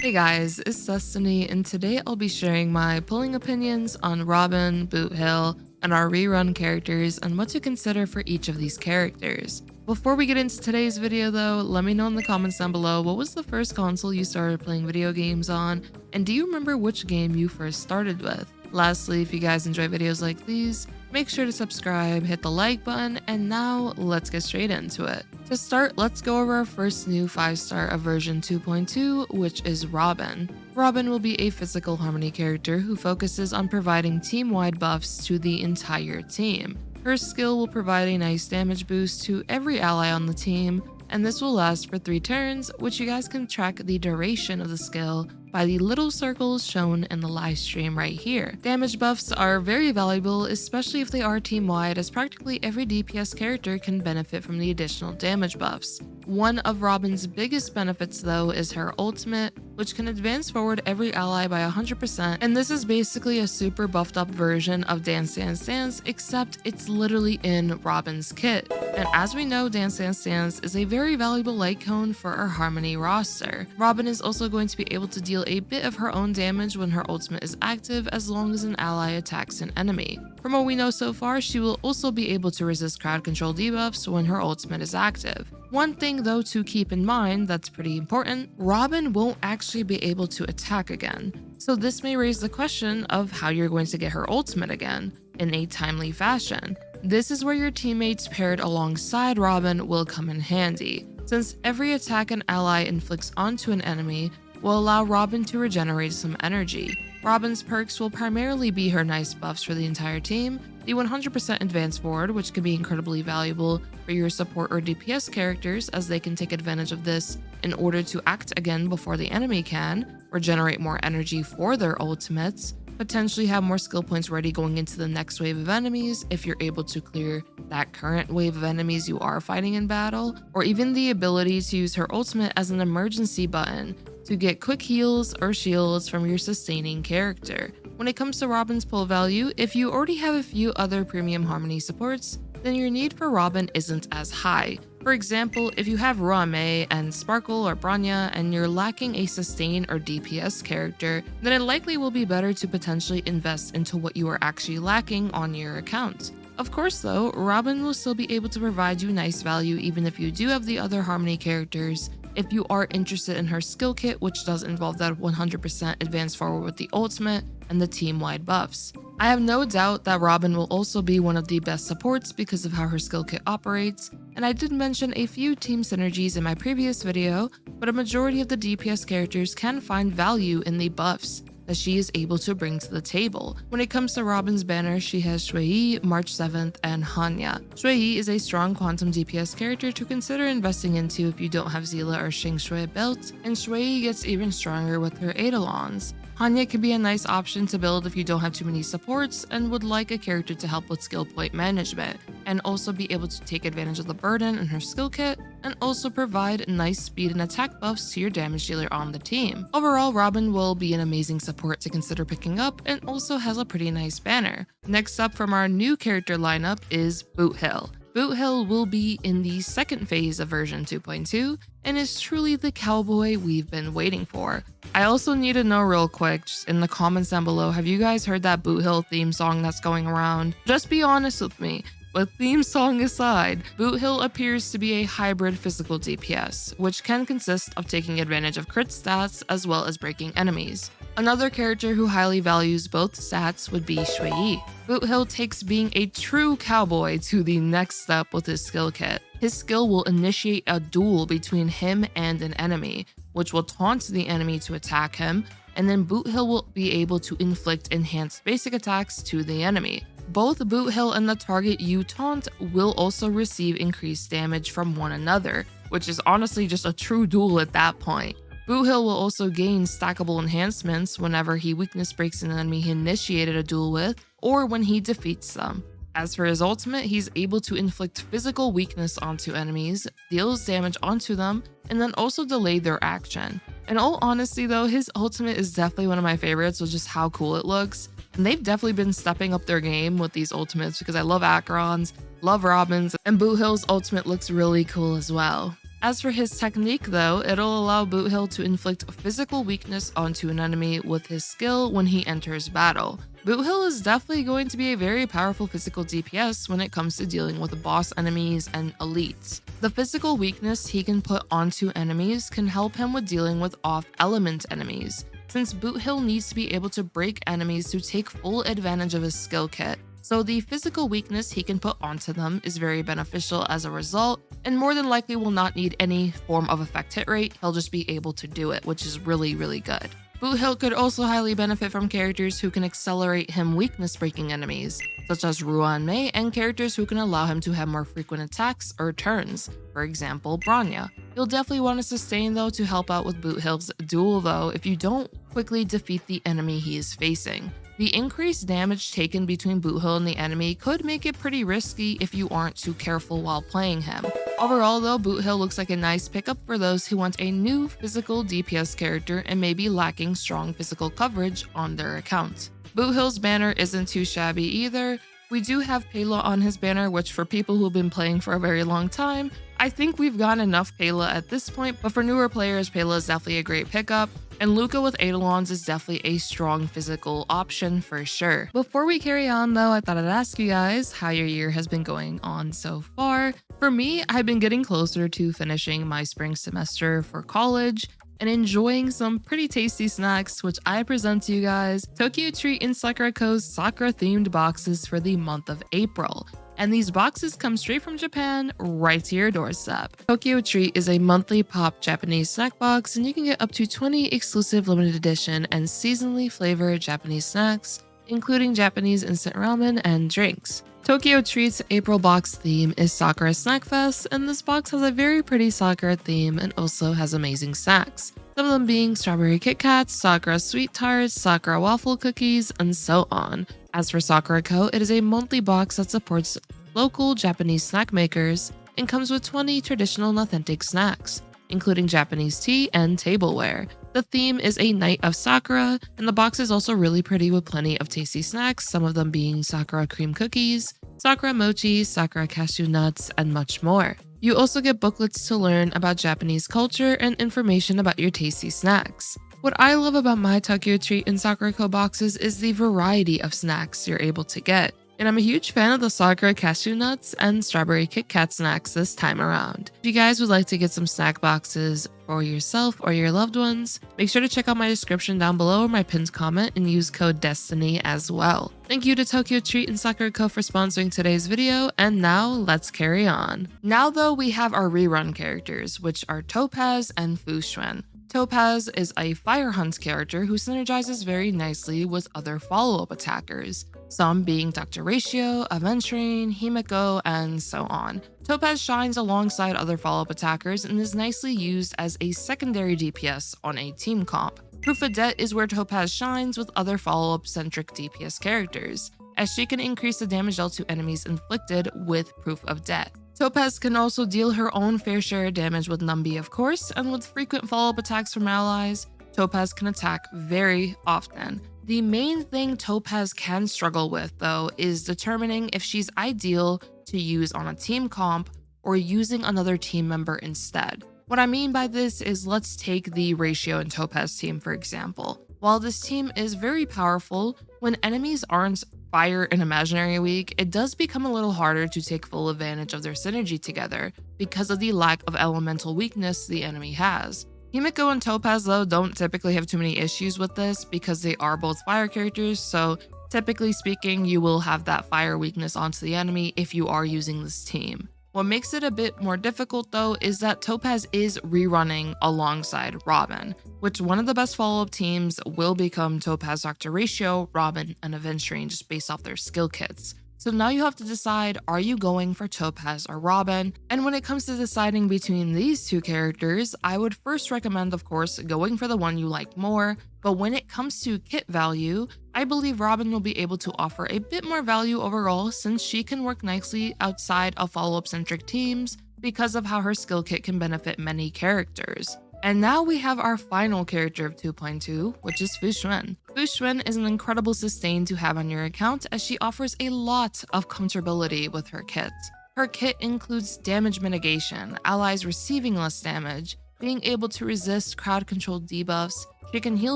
Hey guys, it's Destiny, and today I'll be sharing my pulling opinions on Robin, Boothill, and our rerun characters and what to consider for each of these characters. Before we get into today's video though, let me know in the comments down below what was the first console you started playing video games on, and do you remember which game you first started with? Lastly, if you guys enjoy videos like these, make sure to subscribe, hit the like button, and now let's get straight into it. To start, let's go over our first new 5-star of version 2.2, which is Robin. Robin will be a physical harmony character who focuses on providing team-wide buffs to the entire team. Her skill will provide a nice damage boost to every ally on the team, and this will last for 3 turns, which you guys can track the duration of the skill by the little circles shown in the live stream right here. Damage buffs are very valuable, especially if they are team-wide, as practically every DPS character can benefit from the additional damage buffs. One of Robin's biggest benefits though is her ultimate, which can advance forward every ally by 100%, and this is basically a super buffed up version of Dance Dance Dance, except it's literally in Robin's kit. And as we know, Dance Dance Dance is a very valuable light cone for our Harmony roster. Robin is also going to be able to deal a bit of her own damage when her ultimate is active, as long as an ally attacks an enemy. From what we know so far, she will also be able to resist crowd control debuffs when her ultimate is active. One thing though to keep in mind that's pretty important, Robin won't actually be able to attack again. So this may raise the question of how you're going to get her ultimate again in a timely fashion. This is where your teammates paired alongside Robin will come in handy, since every attack an ally inflicts onto an enemy will allow Robin to regenerate some energy. Robin's perks will primarily be her nice buffs for the entire team, the 100% advance forward, which can be incredibly valuable for your support or DPS characters, as they can take advantage of this in order to act again before the enemy can, regenerate more energy for their ultimates, potentially have more skill points ready going into the next wave of enemies if you're able to clear that current wave of enemies you are fighting in battle, or even the ability to use her ultimate as an emergency button to get quick heals or shields from your sustaining character. When it comes to Robin's pull value, if you already have a few other premium harmony supports, then your need for Robin isn't as high. For example, if you have Robin and Sparkle or Bronya and you're lacking a sustain or DPS character, then it likely will be better to potentially invest into what you are actually lacking on your account. Of course though, Robin will still be able to provide you nice value even if you do have the other harmony characters, if you are interested in her skill kit, which does involve that 100% advance forward with the ultimate and the team-wide buffs. I have no doubt that Robin will also be one of the best supports because of how her skill kit operates, and I did mention a few team synergies in my previous video, but a majority of the DPS characters can find value in the buffs that she is able to bring to the table. When it comes to Robin's banner, she has Shui, March 7th, and Hanya. Shui is a strong quantum DPS character to consider investing into if you don't have Zila or Xing Shui built, and Shui gets even stronger with her Eidolons. Hanya can be a nice option to build if you don't have too many supports and would like a character to help with skill point management, and also be able to take advantage of the burden in her skill kit, and also provide nice speed and attack buffs to your damage dealer on the team. Overall, Robin will be an amazing support to consider picking up, and also has a pretty nice banner. Next up from our new character lineup is Boothill. Boothill will be in the second phase of version 2.2 and is truly the cowboy we've been waiting for. I also need to know real quick, just in the comments down below, have you guys heard that Boothill theme song that's going around? Just be honest with me. But theme song aside, Boothill appears to be a hybrid physical DPS, which can consist of taking advantage of crit stats as well as breaking enemies. Another character who highly values both stats would be Shui. Boothill takes being a true cowboy to the next step with his skill kit. His skill will initiate a duel between him and an enemy, which will taunt the enemy to attack him, and then Boothill will be able to inflict enhanced basic attacks to the enemy. Both Boothill and the target you taunt will also receive increased damage from one another, which is honestly just a true duel at that point. Boothill will also gain stackable enhancements whenever he weakness breaks an enemy he initiated a duel with, or when he defeats them. As for his ultimate, he's able to inflict physical weakness onto enemies, deals damage onto them, and then also delay their action. In all honesty though, his ultimate is definitely one of my favorites with just how cool it looks. And they've definitely been stepping up their game with these ultimates because I love Acheron's, love Robin's, and Boothill's ultimate looks really cool as well. As for his technique though, it'll allow Boothill to inflict physical weakness onto an enemy with his skill when he enters battle. Boothill is definitely going to be a very powerful physical DPS when it comes to dealing with boss enemies and elites. The physical weakness he can put onto enemies can help him with dealing with off-element enemies, since Boothill needs to be able to break enemies to take full advantage of his skill kit. So the physical weakness he can put onto them is very beneficial as a result, and more than likely will not need any form of effect hit rate. He'll just be able to do it, which is really good. Boothill could also highly benefit from characters who can accelerate him weakness breaking enemies, such as Ruan, and characters who can allow him to have more frequent attacks or turns, for example Bronya. You'll definitely want to sustain though to help out with Boothill's duel though if you don't quickly defeat the enemy he is facing. The increased damage taken between Boothill and the enemy could make it pretty risky if you aren't too careful while playing him. Overall though, Boothill looks like a nice pickup for those who want a new physical DPS character and may be lacking strong physical coverage on their account. Boothill's banner isn't too shabby either. We do have Pela on his banner, which for people who've been playing for a very long time, I think we've gotten enough Pela at this point, but for newer players, Pela is definitely a great pickup. And Luca with Eidolons is definitely a strong physical option for sure. Before we carry on though, I thought I'd ask you guys how your year has been going on so far. For me, I've been getting closer to finishing my spring semester for college and enjoying some pretty tasty snacks, which I present to you guys Tokyo Treat and Sakura Co.'s Sakura themed boxes for the month of April. And these boxes come straight from Japan right to your doorstep. Tokyo Treat is a monthly pop Japanese snack box, and you can get up to 20 exclusive limited edition and seasonally flavored Japanese snacks, including Japanese instant ramen and drinks. Tokyo Treat's April box theme is Sakura Snack Fest, and this box has a very pretty Sakura theme and also has amazing snacks. Some of them being strawberry Kit Kats, Sakura sweet tarts, Sakura waffle cookies, and so on. As for Sakura Co., it is a monthly box that supports local Japanese snack makers and comes with 20 traditional and authentic snacks, including Japanese tea and tableware. The theme is a Night of Sakura, and the box is also really pretty with plenty of tasty snacks, some of them being Sakura cream cookies, Sakura mochi, Sakura cashew nuts, and much more. You also get booklets to learn about Japanese culture and information about your tasty snacks. What I love about my Tokyo Treat and Sakura Co boxes is the variety of snacks you're able to get. And I'm a huge fan of the Sakura cashew nuts and strawberry Kit Kat snacks this time around. If you guys would like to get some snack boxes for yourself or your loved ones, make sure to check out my description down below or my pinned comment and use code DESTINY as well. Thank you to Tokyo Treat and Sakura Co for sponsoring today's video, and now let's carry on. Now though, we have our rerun characters, which are Topaz and Fu Xuan. Topaz is a Fire Hunt character who synergizes very nicely with other follow-up attackers, some being Dr. Ratio, Aventurine, Himeko, and so on. Topaz shines alongside other follow-up attackers and is nicely used as a secondary DPS on a team comp. Proof of Debt is where Topaz shines with other follow-up centric DPS characters, as she can increase the damage dealt to enemies inflicted with Proof of Debt. Topaz can also deal her own fair share of damage with Numby, of course, and with frequent follow-up attacks from allies, Topaz can attack very often. The main thing Topaz can struggle with, though, is determining if she's ideal to use on a team comp or using another team member instead. What I mean by this is, let's take the Ratio and Topaz team for example. While this team is very powerful, when enemies aren't Fire and Imaginary weak, it does become a little harder to take full advantage of their synergy together because of the lack of elemental weakness the enemy has. Himeko and Topaz though don't typically have too many issues with this because they are both fire characters, so typically speaking you will have that fire weakness onto the enemy if you are using this team. What makes it a bit more difficult though is that Topaz is rerunning alongside Robin, which one of the best follow-up teams will become Topaz, Dr. Ratio, Robin, and Aventurine just based off their skill kits. So now you have to decide, are you going for Topaz or Robin? And when it comes to deciding between these two characters, I would first recommend, of course, going for the one you like more. But when it comes to kit value, I believe Robin will be able to offer a bit more value overall since she can work nicely outside of follow-up centric teams because of how her skill kit can benefit many characters. And now we have our final character of 2.2, which is Fu Xuan. Fu Xuan is an incredible sustain to have on your account as she offers a lot of comfortability with her kit. Her kit includes damage mitigation, allies receiving less damage, being able to resist crowd-controlled debuffs, she can heal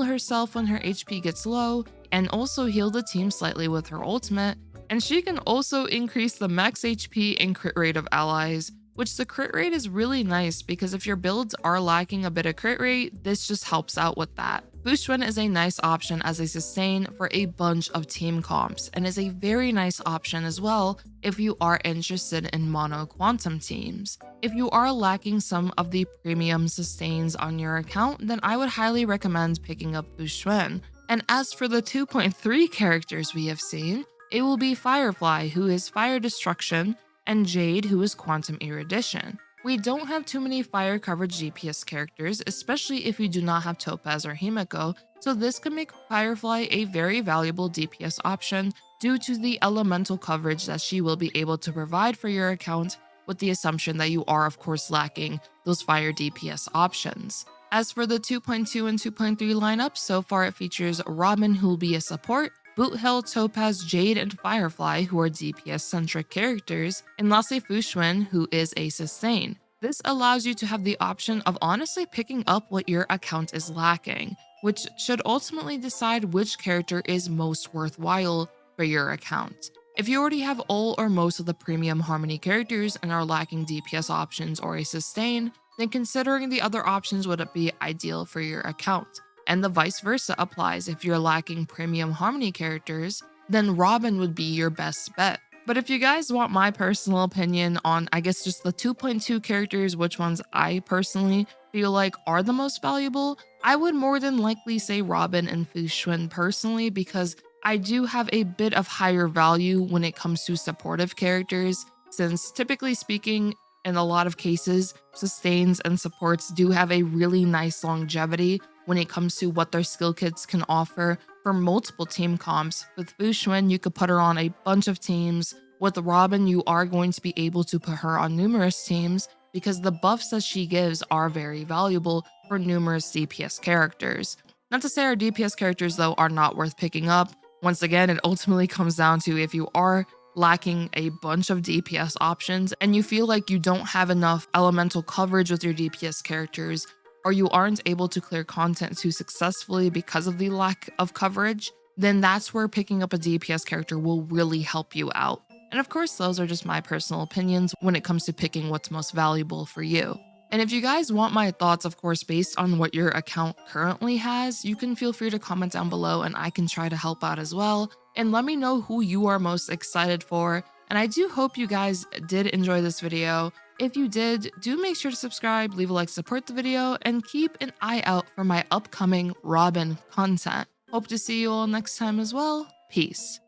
herself when her HP gets low, and also heal the team slightly with her ultimate, and she can also increase the max HP and crit rate of allies, which the crit rate is really nice because if your builds are lacking a bit of crit rate, this just helps out with that. Fu Xuan is a nice option as a sustain for a bunch of team comps, and is a very nice option as well if you are interested in mono quantum teams. If you are lacking some of the premium sustains on your account, then I would highly recommend picking up Fu Xuan. And as for the 2.3 characters we have seen, it will be Firefly, who is Fire Destruction, and Jade, who is Quantum Erudition. We don't have too many fire coverage DPS characters, especially if you do not have Topaz or Himeko, so this can make Firefly a very valuable DPS option due to the elemental coverage that she will be able to provide for your account, with the assumption that you are of course lacking those fire DPS options. As for the 2.2 and 2.3 lineup, so far it features Robin, who will be a support, Boothill, Topaz, Jade, and Firefly, who are DPS-centric characters, and lastly Fu Xuan, who is a sustain. This allows you to have the option of honestly picking up what your account is lacking, which should ultimately decide which character is most worthwhile for your account. If you already have all or most of the premium Harmony characters and are lacking DPS options or a sustain, then considering the other options would be ideal for your account. And the vice versa applies. If you're lacking premium Harmony characters, then Robin would be your best bet. But if you guys want my personal opinion on, I guess, just the 2.2 characters, which ones I personally feel like are the most valuable, I would more than likely say Robin and Fu Xuan personally, because I do have a bit of higher value when it comes to supportive characters, since typically speaking, in a lot of cases, sustains and supports do have a really nice longevity when it comes to what their skill kits can offer for multiple team comps. With Fu Xuan, you could put her on a bunch of teams. With Robin, you are going to be able to put her on numerous teams because the buffs that she gives are very valuable for numerous DPS characters. Not to say our DPS characters, though, are not worth picking up. Once again, it ultimately comes down to if you are lacking a bunch of DPS options and you feel like you don't have enough elemental coverage with your DPS characters, or you aren't able to clear content too successfully because of the lack of coverage, then that's where picking up a DPS character will really help you out. And of course, those are just my personal opinions when it comes to picking what's most valuable for you. And if you guys want my thoughts, of course, based on what your account currently has, you can feel free to comment down below and I can try to help out as well. And let me know who you are most excited for. And I do hope you guys did enjoy this video. If you did, do make sure to subscribe, leave a like, support the video, and keep an eye out for my upcoming Robin content. Hope to see you all next time as well. Peace.